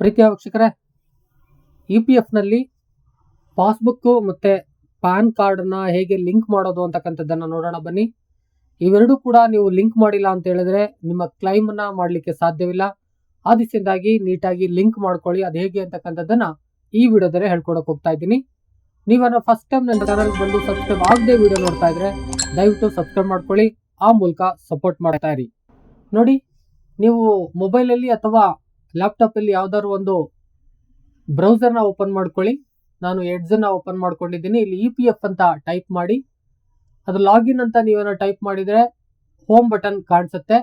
ಪ್ರೀತಿಯ ವೀಕ್ಷಕರೇ, EPFನಲ್ಲಿ ಪಾಸ್ಬುಕ್ಕು ಮತ್ತು ಪ್ಯಾನ್ ಕಾರ್ಡನ್ನು ಹೇಗೆ ಲಿಂಕ್ ಮಾಡೋದು ಅಂತಕ್ಕಂಥದ್ದನ್ನು ನೋಡೋಣ ಬನ್ನಿ. ಇವೆರಡೂ ಕೂಡ ನೀವು ಲಿಂಕ್ ಮಾಡಿಲ್ಲ ಅಂತ ಹೇಳಿದ್ರೆ ನಿಮ್ಮ ಕ್ಲೈಮನ್ನು ಮಾಡಲಿಕ್ಕೆ ಸಾಧ್ಯವಿಲ್ಲ. ಆ ದಿಸೆಯಿಂದಾಗಿ ನೀಟಾಗಿ ಲಿಂಕ್ ಮಾಡ್ಕೊಳ್ಳಿ. ಅದು ಹೇಗೆ ಅಂತಕ್ಕಂಥದ್ದನ್ನು ಈ ವಿಡಿಯೋದಲ್ಲಿ ಹೇಳ್ಕೊಡಕ್ಕೆ ಹೋಗ್ತಾ ಇದ್ದೀನಿ. ನೀವನ್ನ ಫಸ್ಟ್ ಟೈಮ್ ನನ್ನ ಚಾನಲ್ಗೆ ಬಂದು ಸಬ್ಸ್ಕ್ರೈಬ್ ಆಗದೆ ವಿಡಿಯೋ ನೋಡ್ತಾ ಇದ್ರೆ ದಯವಿಟ್ಟು ಸಬ್ಸ್ಕ್ರೈಬ್ ಮಾಡ್ಕೊಳ್ಳಿ. ಆ ಮೂಲಕ ಸಪೋರ್ಟ್ ಮಾಡ್ತಾ ಇರಿ. ನೋಡಿ, ನೀವು ಮೊಬೈಲಲ್ಲಿ ಅಥವಾ ಲ್ಯಾಪ್ಟಾಪಲ್ಲಿ ಯಾವ್ದಾದ್ರು ಒಂದು ಬ್ರೌಸರ್ನ ಓಪನ್ ಮಾಡ್ಕೊಳ್ಳಿ. ನಾನು ಎಡ್ಜನ್ನು ಓಪನ್ ಮಾಡ್ಕೊಂಡಿದ್ದೀನಿ. ಇಲ್ಲಿ EPF ಅಂತ ಟೈಪ್ ಮಾಡಿ, ಅದು ಲಾಗಿನ್ ಅಂತ ನೀವೇನೋ ಟೈಪ್ ಮಾಡಿದರೆ ಹೋಮ್ ಬಟನ್ ಕಾಣಿಸುತ್ತೆ.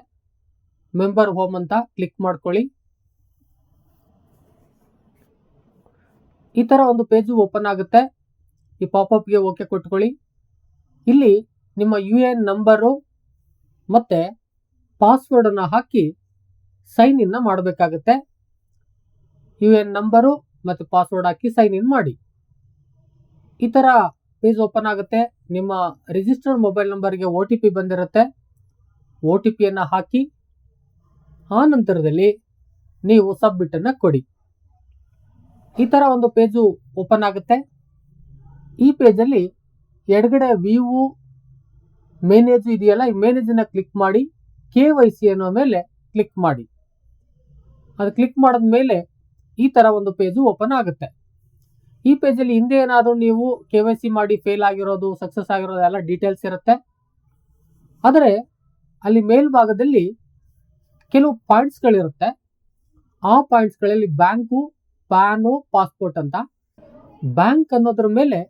ಮೆಂಬರ್ ಹೋಮ್ ಅಂತ ಕ್ಲಿಕ್ ಮಾಡ್ಕೊಳ್ಳಿ. ಈ ಥರ ಒಂದು ಪೇಜು ಓಪನ್ ಆಗುತ್ತೆ. ಈ ಪಾಪಪ್ಗೆ ಓಕೆ ಕೊಟ್ಕೊಳ್ಳಿ. ಇಲ್ಲಿ ನಿಮ್ಮ UN ನಂಬರು ಮತ್ತು ಪಾಸ್ವರ್ಡನ್ನು ಹಾಕಿ ಸೈನ್ ಇನ್ನ ಮಾಡಬೇಕಾಗುತ್ತೆ. UN ನಂಬರು ಮತ್ತು ಪಾಸ್ವರ್ಡ್ ಹಾಕಿ ಸೈನ್ ಇನ್ ಮಾಡಿ. ಈ ಥರ ಪೇಜ್ ಓಪನ್ ಆಗುತ್ತೆ. ನಿಮ್ಮ ರಿಜಿಸ್ಟರ್ಡ್ ಮೊಬೈಲ್ ನಂಬರ್ಗೆ OTP ಬಂದಿರುತ್ತೆ. OTPಯನ್ನು ಹಾಕಿ ಆ ನಂತರದಲ್ಲಿ ನೀವು ಸಬ್ಮಿಟನ್ನು ಕೊಡಿ. ಈ ಥರ ಒಂದು ಪೇಜು ಓಪನ್ ಆಗುತ್ತೆ. ಈ ಪೇಜಲ್ಲಿ ಎಡಗಡೆ ವ್ಯೂ ಮೇನೇಜ್ ಇದೆಯಲ್ಲ, ಈ ಮೇನೇಜನ್ನು ಕ್ಲಿಕ್ ಮಾಡಿ KYC ಅನ್ನೋ ಮೇಲೆ ಕ್ಲಿಕ್ ಮಾಡಿ. ಅದು ಕ್ಲಿಕ್ ಮಾಡಿದ ಮೇಲೆ ಈ ಥರ ಒಂದು ಪೇಜು ಓಪನ್ ಆಗುತ್ತೆ. ಈ ಪೇಜಲ್ಲಿ ಹಿಂದೆ ಏನಾದರೂ ನೀವು KYC ಮಾಡಿ ಫೇಲ್ ಆಗಿರೋದು, ಸಕ್ಸಸ್ ಆಗಿರೋದು ಎಲ್ಲ ಡೀಟೇಲ್ಸ್ ಇರುತ್ತೆ. ಆದರೆ ಅಲ್ಲಿ ಮೇಲ್ಭಾಗದಲ್ಲಿ ಕೆಲವು ಪಾಯಿಂಟ್ಸ್ಗಳಿರುತ್ತೆ. ಆ ಪಾಯಿಂಟ್ಸ್ಗಳಲ್ಲಿ ಬ್ಯಾಂಕು, ಪ್ಯಾನು, ಪಾಸ್ಪೋರ್ಟ್ ಅಂತ ಬ್ಯಾಂಕ್ ಅನ್ನೋದ್ರ ಮೇಲೆ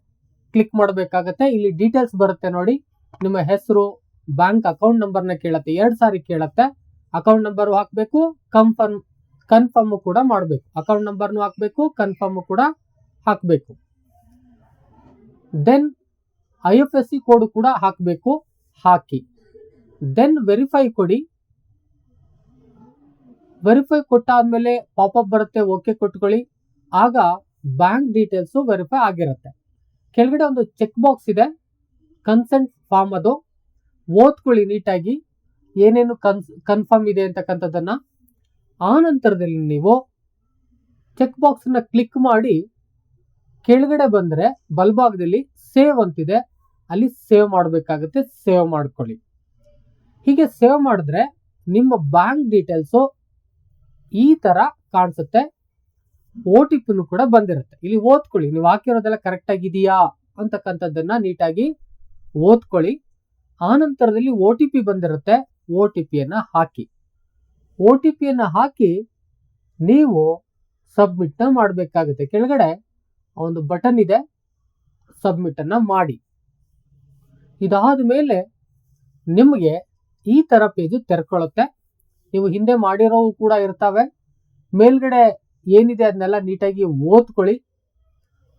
ಕ್ಲಿಕ್ ಮಾಡಬೇಕಾಗತ್ತೆ. ಇಲ್ಲಿ ಡೀಟೇಲ್ಸ್ ಬರುತ್ತೆ ನೋಡಿ. ನಿಮ್ಮ ಹೆಸರು, ಬ್ಯಾಂಕ್ ಅಕೌಂಟ್ ನಂಬರ್ನ ಕೇಳುತ್ತೆ. 2 ಸಾರಿ ಕೇಳುತ್ತೆ. ಅಕೌಂಟ್ ನಂಬರ್ ಹಾಕಬೇಕು, ಕನ್ಫರ್ಮ್ ಕೂಡ ಮಾಡಬೇಕು. ಅಕೌಂಟ್ ನಂಬರ್ನು ಹಾಕಬೇಕು, ಕನ್ಫರ್ಮ್ ಕೂಡ ಹಾಕಬೇಕು. ದೆನ್ IFSC ಕೋಡ್ ಕೂಡ ಹಾಕಬೇಕು, ಹಾಕಿ. ದೆನ್ ವೆರಿಫೈ ಕೊಡಿ. ವೆರಿಫೈ ಕೊಟ್ಟಾದ್ಮೇಲೆ ಪಾಪಪ್ ಬರುತ್ತೆ, ಓಕೆ ಕೊಟ್ಕೊಳ್ಳಿ. ಆಗ ಬ್ಯಾಂಕ್ ಡೀಟೇಲ್ಸು ವೆರಿಫೈ ಆಗಿರುತ್ತೆ. ಕೆಳಗಡೆ ಒಂದು ಚೆಕ್ ಬಾಕ್ಸ್ ಇದೆ, ಕನ್ಸೆಂಟ್ ಫಾರ್ಮ್. ಅದು ಓದ್ಕೊಳ್ಳಿ ನೀಟಾಗಿ, ಏನೇನು ಕನ್ಫರ್ಮ್ ಇದೆ ಅಂತಕ್ಕಂಥದ್ದನ್ನು. ಆ ನಂತರದಲ್ಲಿ ನೀವು ಚೆಕ್ ಬಾಕ್ಸ್ನ ಕ್ಲಿಕ್ ಮಾಡಿ ಕೆಳಗಡೆ ಬಂದರೆ ಬಲಭಾಗದಲ್ಲಿ ಸೇವ್ ಅಂತಿದೆ, ಅಲ್ಲಿ ಸೇವ್ ಮಾಡಬೇಕಾಗುತ್ತೆ. ಸೇವ್ ಮಾಡ್ಕೊಳ್ಳಿ. ಹೀಗೆ ಸೇವ್ ಮಾಡಿದ್ರೆ ನಿಮ್ಮ ಬ್ಯಾಂಕ್ ಡೀಟೇಲ್ಸು ಈ ಥರ ಕಾಣಿಸುತ್ತೆ. OTPನೂ ಕೂಡ ಬಂದಿರುತ್ತೆ. ಇಲ್ಲಿ ಓದ್ಕೊಳ್ಳಿ, ನೀವು ಹಾಕಿರೋದೆಲ್ಲ ಕರೆಕ್ಟಾಗಿದೆಯಾ ಅಂತಕ್ಕಂಥದ್ದನ್ನು ನೀಟಾಗಿ ಓದ್ಕೊಳ್ಳಿ. ಆ ನಂತರದಲ್ಲಿ OTP ಬಂದಿರುತ್ತೆ, OTPಯನ್ನು ಹಾಕಿ. OTPಯನ್ನು ಹಾಕಿ ನೀವು ಸಬ್ಮಿಟ್ನ ಮಾಡಬೇಕಾಗುತ್ತೆ. ಕೆಳಗಡೆ ಒಂದು ಬಟನ್ ಇದೆ, ಸಬ್ಮಿಟನ್ನು ಮಾಡಿ. ಇದಾದ ಮೇಲೆ ನಿಮಗೆ ಈ ಥರ ಪೇಜು ತೆರ್ಕೊಳ್ಳುತ್ತೆ. ನೀವು ಹಿಂದೆ ಮಾಡಿರೋವು ಕೂಡ ಇರ್ತವೆ. ಮೇಲ್ಗಡೆ ಏನಿದೆ ಅದನ್ನೆಲ್ಲ ನೀಟಾಗಿ ಓದ್ಕೊಳ್ಳಿ.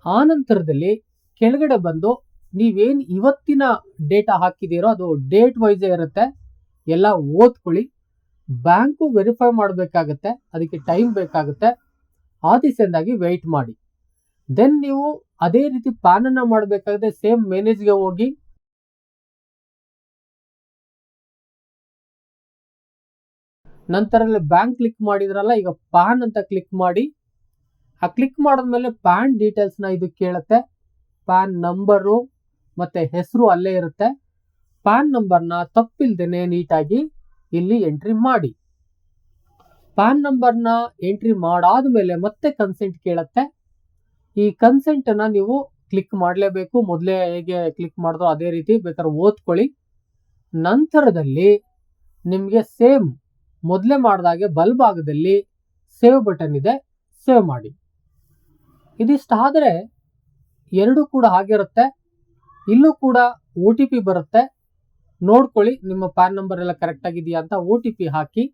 ಆ ನಂತರದಲ್ಲಿ ಕೆಳಗಡೆ ಬಂದು ನೀವೇನು ಇವತ್ತಿನ ಡೇಟಾ ಹಾಕಿದ್ದೀರೋ ಅದು ಡೇಟ್ ವೈಸೇ ಇರುತ್ತೆ, ಎಲ್ಲ ಓದ್ಕೊಳ್ಳಿ. ಬ್ಯಾಂಕು ವೆರಿಫೈ ಮಾಡಬೇಕಾಗತ್ತೆ, ಅದಕ್ಕೆ ಟೈಮ್ ಬೇಕಾಗುತ್ತೆ. ಆ ದಿಸೆಯಿಂದಾಗಿ ವೆಯ್ಟ್ ಮಾಡಿ. ದೆನ್ ನೀವು ಅದೇ ರೀತಿ ಪ್ಯಾನನ್ನು ಮಾಡಬೇಕಾಗುತ್ತೆ. ಸೇಮ್ ಮೇನೇಜ್ಗೆ ಹೋಗಿ ನಂತರದಲ್ಲಿ ಬ್ಯಾಂಕ್ ಕ್ಲಿಕ್ ಮಾಡಿದ್ರಲ್ಲ, ಈಗ ಪ್ಯಾನ್ ಅಂತ ಕ್ಲಿಕ್ ಮಾಡಿ. ಆ ಕ್ಲಿಕ್ ಮಾಡಿದ್ಮೇಲೆ ಪ್ಯಾನ್ ಡೀಟೇಲ್ಸ್ನ ಇದು ಕೇಳುತ್ತೆ. ಪ್ಯಾನ್ ನಂಬರು ಮತ್ತು ಹೆಸರು ಅಲ್ಲೇ ಇರುತ್ತೆ. ಪ್ಯಾನ್ ನಂಬರ್ನ ತಪ್ಪಿಲ್ದೇನೆ ನೀಟಾಗಿ ಇಲ್ಲಿ ಎಂಟ್ರಿ ಮಾಡಿ. ಪ್ಯಾನ್ ನಂಬರ್ನ ಎಂಟ್ರಿ ಮಾಡಾದ ಮೇಲೆ ಮತ್ತೆ ಕನ್ಸೆಂಟ್ ಕೇಳುತ್ತೆ. ಈ ಕನ್ಸೆಂಟನ್ನು ನೀವು ಕ್ಲಿಕ್ ಮಾಡಲೇಬೇಕು. ಮೊದಲೇ ಹೇಗೆ ಕ್ಲಿಕ್ ಮಾಡಿದ್ರೋ ಅದೇ ರೀತಿ ಬೇಕಾದ್ರೆ ಓದ್ಕೊಳ್ಳಿ. ನಂತರದಲ್ಲಿ ನಿಮಗೆ ಸೇಮ್ ಮೊದಲೇ ಮಾಡಿದಾಗೆ ಬಲಭಾಗದಲ್ಲಿ ಸೇವ್ ಬಟನ್ ಇದೆ, ಸೇವ್ ಮಾಡಿ. ಇದಿಷ್ಟಾದರೆ ಎರಡೂ ಕೂಡ ಆಗಿರುತ್ತೆ. ಇಲ್ಲೂ ಕೂಡ OTP ಬರುತ್ತೆ, ನೋಡ್ಕೊಳ್ಳಿ ನಿಮ್ಮ ಪ್ಯಾನ್ ನಂಬರ್ ಎಲ್ಲ ಕರೆಕ್ಟ್ ಆಗಿದೆಯಾ ಅಂತ. OTP ಹಾಕಿ.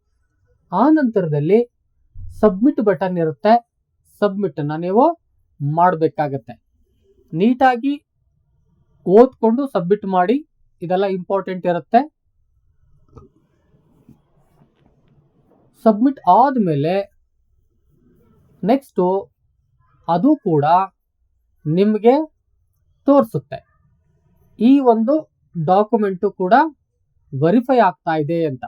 ಆ ನಂತರದಲ್ಲಿ ಸಬ್ಮಿಟ್ ಬಟನ್ ಇರುತ್ತೆ, ಸಬ್ಮಿಟನ್ನು ನೀವು ಮಾಡಬೇಕಾಗತ್ತೆ. ನೀಟಾಗಿ ಓದ್ಕೊಂಡು ಸಬ್ಮಿಟ್ ಮಾಡಿ. ಇದೆಲ್ಲ ಇಂಪಾರ್ಟೆಂಟ್ ಇರುತ್ತೆ. ಸಬ್ಮಿಟ್ ಆದಮೇಲೆ ನೆಕ್ಸ್ಟು ಅದು ಕೂಡ ನಿಮಗೆ ತೋರಿಸುತ್ತೆ, ಈ ಒಂದು ಡಾಕ್ಯುಮೆಂಟು ಕೂಡ ವೆರಿಫೈ ಆಗ್ತಾ ಇದೆ ಅಂತ.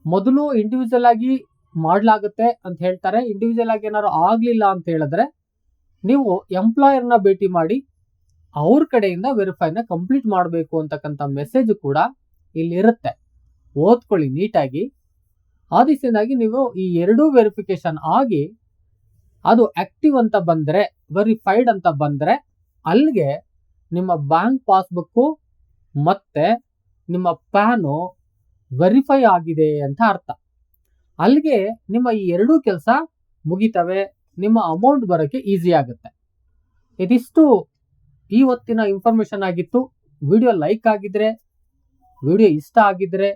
ಮೊದಲು ಇಂಡಿವಿಜುವಲ್ ಆಗಿ ಮಾಡಲಾಗುತ್ತೆ ಅಂತ ಹೇಳ್ತಾರೆ. ಇಂಡಿವಿಜುವಲ್ ಆಗಿ ಏನಾದ್ರು ಆಗಲಿಲ್ಲ ಅಂತ ಹೇಳಿದ್ರೆ ನೀವು ಎಂಪ್ಲಾಯರ್ನ ಭೇಟಿ ಮಾಡಿ ಅವ್ರ ಕಡೆಯಿಂದ ವೆರಿಫೈನ ಕಂಪ್ಲೀಟ್ ಮಾಡಬೇಕು ಅಂತಕ್ಕಂಥ ಮೆಸೇಜ್ ಕೂಡ ಇಲ್ಲಿರುತ್ತೆ. ಓದ್ಕೊಳ್ಳಿ ನೀಟಾಗಿ. ಆ ದಿಸೆಯಿಂದಾಗಿ ನೀವು ಈ ಎರಡೂ ವೆರಿಫಿಕೇಶನ್ ಆಗಿ ಅದು ಆಕ್ಟಿವ್ ಅಂತ ಬಂದರೆ, ವೆರಿಫೈಡ್ ಅಂತ ಬಂದರೆ ಅಲ್ಲಿಗೆ ನಿಮ್ಮ ಬ್ಯಾಂಕ್ ಪಾಸ್ಬುಕ್ಕು ಮತ್ತೆ ನಿಮ್ಮ ಪ್ಯಾನು ವೆರಿಫೈ ಆಗಿದೆ ಅಂತ ಅರ್ಥ. ಅಲ್ಲಿಗೆ ನಿಮ್ಮ ಈ ಎರಡೂ ಕೆಲಸ ಮುಗಿತವೆ, ನಿಮ್ಮ ಅಮೌಂಟ್ ಬರೋಕ್ಕೆ ಈಸಿ ಆಗುತ್ತೆ. ಇದಿಷ್ಟು ಇವತ್ತಿನ ಇನ್ಫಾರ್ಮೇಶನ್ ಆಗಿತ್ತು. ವಿಡಿಯೋ ಲೈಕ್ ಆಗಿದ್ರೆ, ವಿಡಿಯೋ ಇಷ್ಟ ಆಗಿದ್ರೆ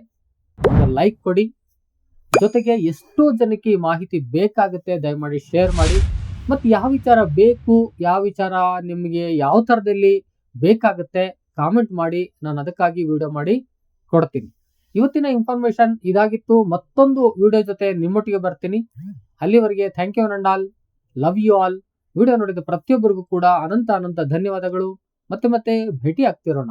ಲೈಕ್ ಕೊಡಿ. ಜೊತೆಗೆ ಎಷ್ಟೋ ಜನಕ್ಕೆ ಈ ಮಾಹಿತಿ ಬೇಕಾಗುತ್ತೆ, ದಯಮಾಡಿ ಶೇರ್ ಮಾಡಿ. ಮತ್ತು ಯಾವ ವಿಚಾರ ಬೇಕು, ಯಾವ ವಿಚಾರ ನಿಮಗೆ ಯಾವ ಥರದಲ್ಲಿ ಬೇಕಾಗುತ್ತೆ ಕಾಮೆಂಟ್ ಮಾಡಿ, ನಾನು ಅದಕ್ಕಾಗಿ ವಿಡಿಯೋ ಮಾಡಿ ಕೊಡ್ತೀನಿ. ಇವತ್ತಿನ ಇನ್ಫಾರ್ಮೇಶನ್ ಇದಾಗಿತ್ತು. ಮತ್ತೊಂದು ವಿಡಿಯೋ ಜೊತೆ ನಿಮ್ಮೊಟ್ಟಿಗೆ ಬರ್ತೀನಿ. ಅಲ್ಲಿವರೆಗೆ thank you and all, love you all. Video ನೋಡಿದ ಪ್ರತಿಯೊಬ್ಬರಿಗೂ ಕೂಡ ಅನಂತ ಧನ್ಯವಾದಗಳು. ಮತ್ತೆ ಭೇಟಿ ಆಗ್ತಿರೋಣ.